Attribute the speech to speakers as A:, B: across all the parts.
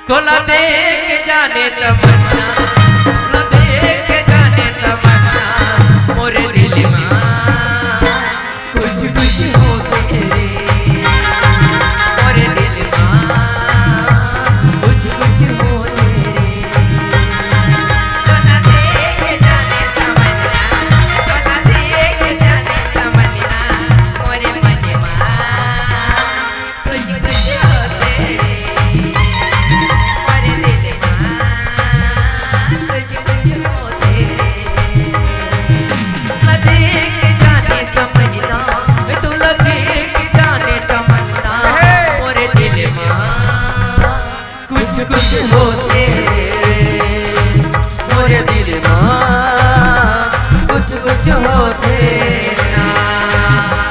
A: तोला देख जाने तमन्ना, तोला देख जाने तमन्ना मोरे दिल में कुछ कुछ हो तेरे, मोरे दिल में कुछ कुछ हो तेरे। तोला देख जाने तमन्ना, तोला देख जाने तमन्ना मोरे मन में कुछ कुछ हो तेरे, मोरे दिल में कुछ कुछ हो तेरे। तोला देख जाने तमन्ना, तोला देख जाने तमन्ना मोरे दिल में कुछ कुछ हो तेरे, मोरे दिल में कुछ कुछ हो तेरा।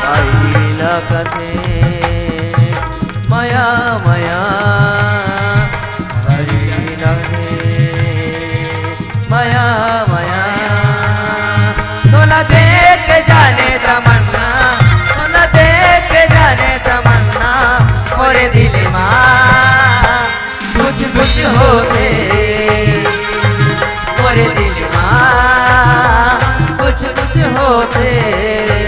B: आईला कथे माया माया, आईला माया माया। तोला देख जाने तमन्ना, तोला देख जाने तमन्ना मोरे दिल में कुछ कुछ हो तेरे, मोरे दिल में कुछ कुछ हो तेरे।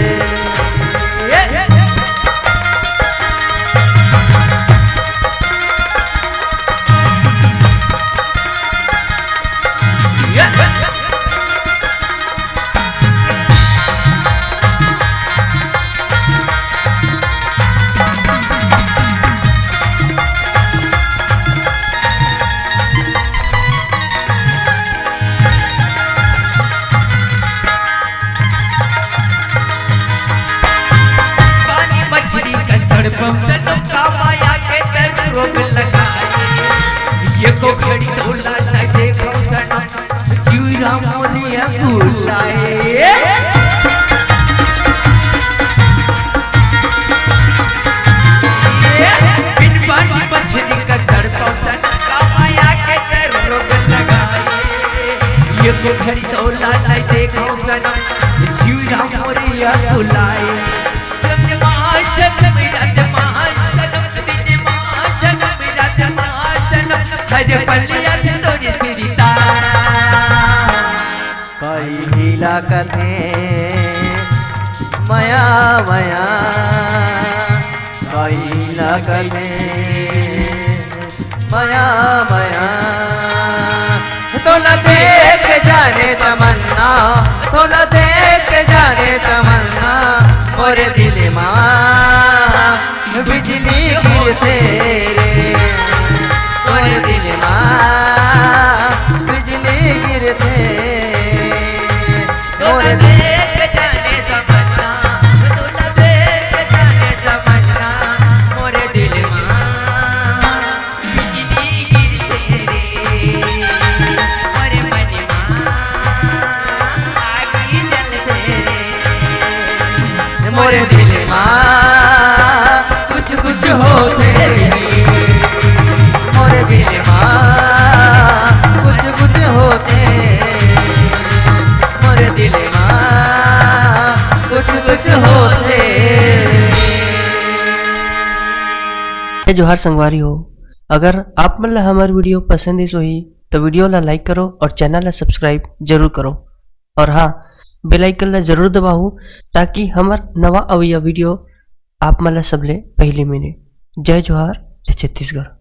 A: पानी मछली का तड़पम सनम का माया के तन रोग लगाए। ये को खड़ी तोला न देखो सनम जीरा मोरिया बुलाए। बिन पानी मछली का तड़पम सनम का माया के तन रोग लगाए। ये को खड़ी तोला न देखो सनम जीरा मोरिया बुलाए।
B: कईला कथे माया माया, कईला कथे माया माया। तोला देख जाने तमन्ना, तोला देख जाने तमन्ना मोरे दिल में बिजली गिरते रे, मोरे दिल में बिजली गिरते मोरे दिल। मोरे दिल में कुछ कुछ हो तेरे, मोरे दिल में कुछ कुछ हो तेरे, मोरे दिल में कुछ कुछ हो तेरे।
C: जोहार संगवारी हो, अगर आप मन ला हमार वीडियो पसंद ही तो वीडियो ला लाइक करो और चैनल ला सब्सक्राइब जरूर करो। और हाँ, बेल आइकन ला जरूर दबाओ ताकि हमार नवा अवैया वीडियो आप मन ला सबले पहले मिले। जय जोहार, जय छत्तीसगढ़।